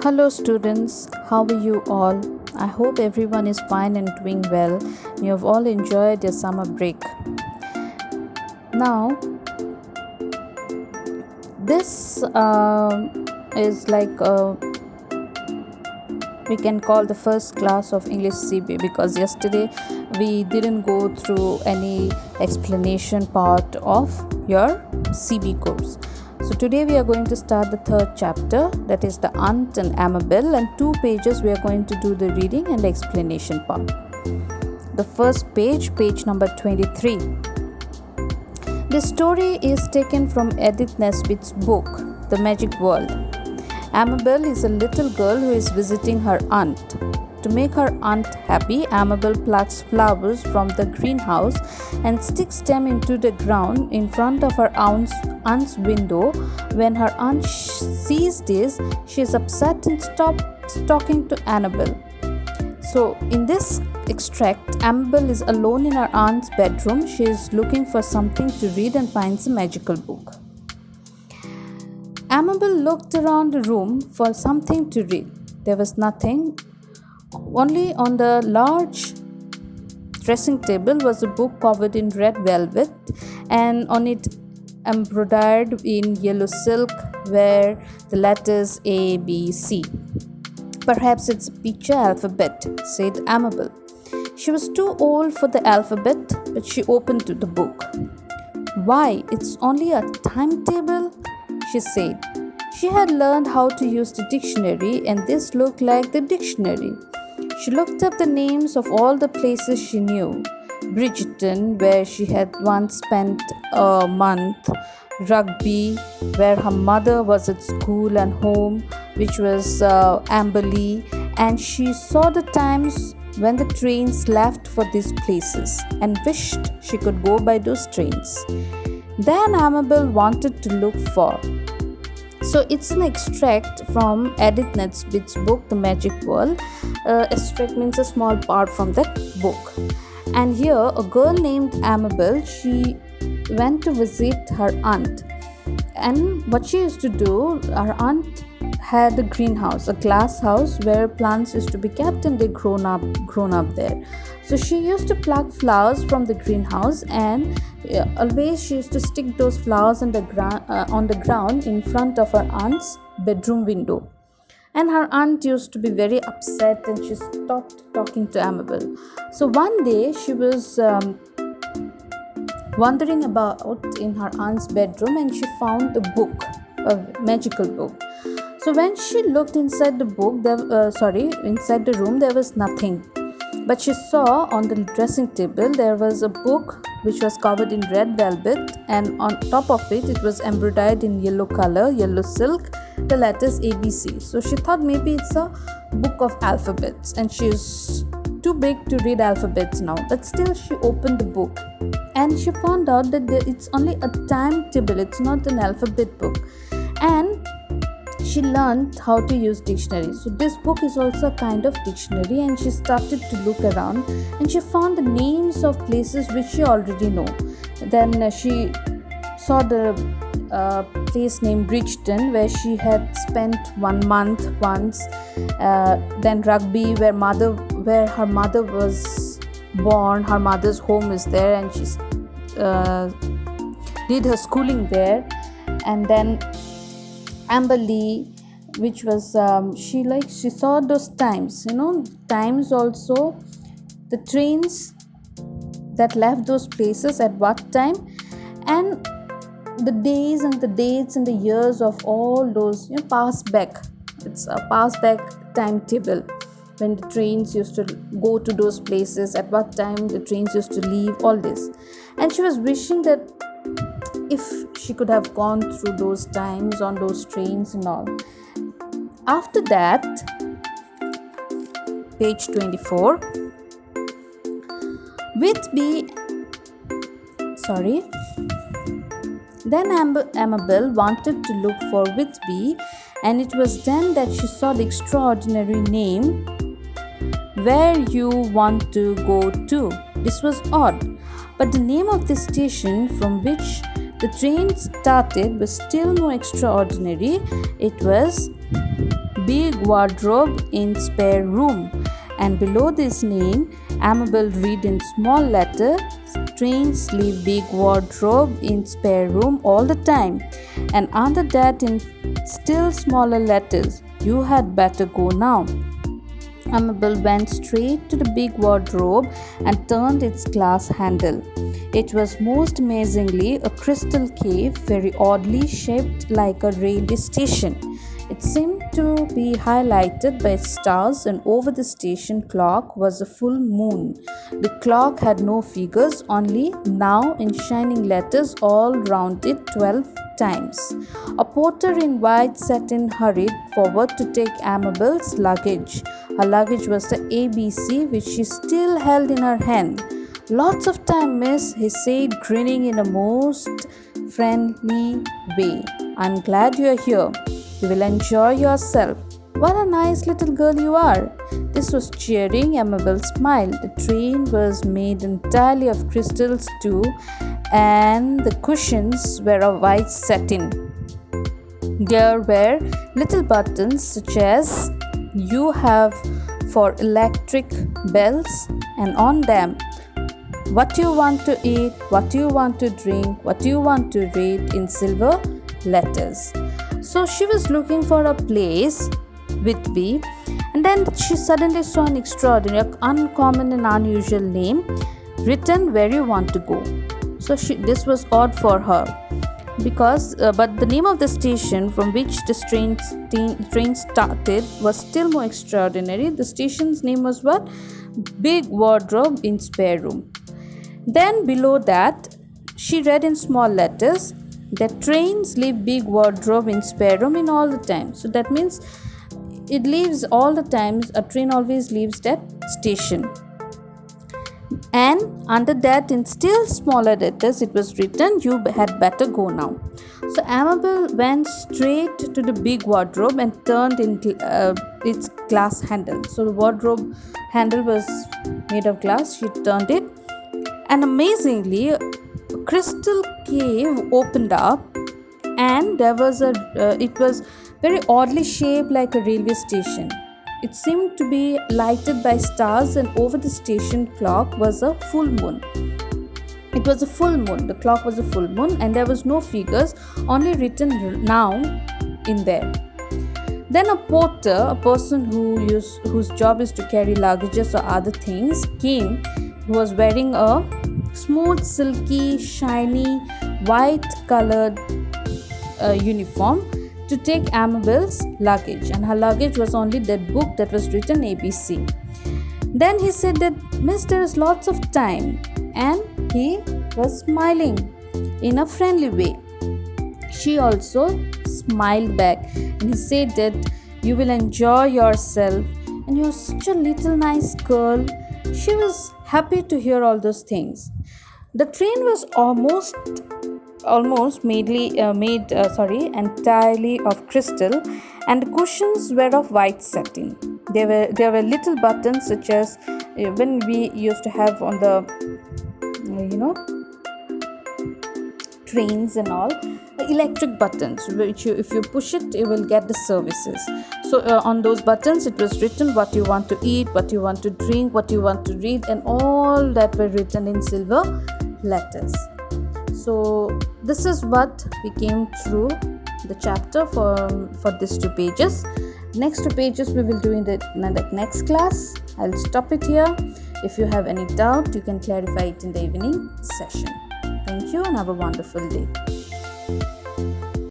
Hello, students. How are you all? I hope everyone is fine and doing well. You have all enjoyed your summer break. Now, this is like we can call the first class of English CB because yesterday we didn't go through any explanation part of your CB course. So today we are going to start the third chapter, that is the Aunt and Amabel, and 2 pages we are going to do the reading and explanation part. The first page, page number 23. This story is taken from Edith Nesbit's book, The Magic World. Amabel is a little girl who is visiting her aunt. To make her aunt happy, Amabel plucks flowers from the greenhouse and sticks them into the ground in front of her aunt's window. When her aunt sees this, she is upset and stops talking to Amabel. So, in this extract, Amabel is alone in her aunt's bedroom. She is looking for something to read and finds a magical book. Amabel looked around the room for something to read. There was nothing. Only on the large dressing table was a book covered in red velvet, and on it embroidered in yellow silk were the letters A, B, C. Perhaps it's a picture alphabet, said Amabel. She was too old for the alphabet, but she opened the book. Why, it's only a timetable, she said. She had learned how to use the dictionary, and this looked like the dictionary. She looked up the names of all the places she knew. Bridgeton, where she had once spent a month. Rugby, where her mother was at school and home, which was Amberley. And she saw the times when the trains left for these places and wished she could go by those trains. Then Amabel wanted to look for. So it's an extract from Edith Nesbit's book, The Magic World. Extract means a small part from that book. And here, a girl named Amabel, she went to visit her aunt. And what she used to do, her aunt had a greenhouse, a glass house where plants used to be kept and they grown up there. So she used to pluck flowers from the greenhouse, and always she used to stick those flowers on the ground in front of her aunt's bedroom window. And her aunt used to be very upset, and she stopped talking to Amabel. So one day she was wandering about in her aunt's bedroom, and she found a book, a magical book. So when she looked inside the book, inside the room, there was nothing. But she saw on the dressing table there was a book which was covered in red velvet, and on top of it, it was embroidered in yellow color, yellow silk, the letters ABC. So she thought maybe it's a book of alphabets, and she's too big to read alphabets now. But still, she opened the book, and she found out that it's only a timetable, it's not an alphabet book. And she learned how to use dictionary. So this book is also a kind of dictionary, and she started to look around, and she found the names of places which she already know. Then she saw the place named Bridgeton, where she had spent 1 month once. Then Rugby, where her mother was born. Her mother's home is there, and she did her schooling there. And then Amberley, which was she saw those times, times also, the trains that left those places at what time, and the days and the dates and the years of all those pass back. It's a pass back timetable, when the trains used to go to those places, at what time the trains used to leave, all this. And she was wishing that if she could have gone through those times on those trains and all. After that, page 24, Then Amabel wanted to look for Whitby, and it was then that she saw the extraordinary name, Where You Want to Go To. This was odd, but the name of the station from which the train started was still more extraordinary. It was big wardrobe in spare room. And below this name, Amabel read in small letter, trains leave big wardrobe in spare room all the time. And under that in still smaller letters, you had better go now. Amabel went straight to the big wardrobe and turned its glass handle. It was most amazingly a crystal cave, very oddly shaped like a railway station. It seemed to be highlighted by stars, and over the station clock was a full moon. The clock had no figures, only now in shining letters all round it 12 times. A porter in white satin hurried forward to take Amabel's luggage. Her luggage was the ABC, which she still held in her hand. "Lots of time, miss," he said, grinning in a most friendly way. "I'm glad you're here. You will enjoy yourself. What a nice little girl you are." This was cheering. Amabel smiled. The train was made entirely of crystals too, and the cushions were of white satin. There were little buttons such as you have for electric bells, and on them, "What you want to eat, what you want to drink, what you want to read," in silver letters. So she was looking for a place with V, and then she suddenly saw an extraordinary, uncommon and unusual name written "Where you want to go." So this was odd for her, because but the name of the station from which the train started was still more extraordinary. The station's name was what? Big Wardrobe in Spare Room. Then below that, she read in small letters that trains leave big wardrobe in spare room in all the time. So that means it leaves all the times. A train always leaves that station. And under that in still smaller letters it was written, "You had better go now." So Amabel went straight to the big wardrobe and turned in its glass handle. So the wardrobe handle was made of glass. She turned it, and amazingly a crystal cave opened up, and there was it was very oddly shaped like a railway station. It seemed to be lighted by stars, and over the station clock was a full moon. It was a full moon. The clock was a full moon, and there was no figures, only written now in there. Then a porter, a person whose job is to carry luggages or other things, came. He was wearing a smooth, silky, shiny, white colored uniform to take Amabel's luggage, and her luggage was only that book that was written ABC. Then he said that, "Miss, there is lots of time," and he was smiling in a friendly way. She also smiled back, and he said that, "You will enjoy yourself, and you're such a little nice girl." She was happy to hear all those things. The train was almost made entirely of crystal, and the cushions were of white satin. There were little buttons such as when we used to have on the trains and all, electric buttons, which if you push it, you will get the services. So on those buttons it was written what you want to eat, what you want to drink, what you want to read, and all that were written in silver letters. So this is what we came through the chapter for these 2 pages. Next 2 pages we will do in the next class. I'll stop it here. If you have any doubt, you can clarify it in the evening session. Thank you and have a wonderful day.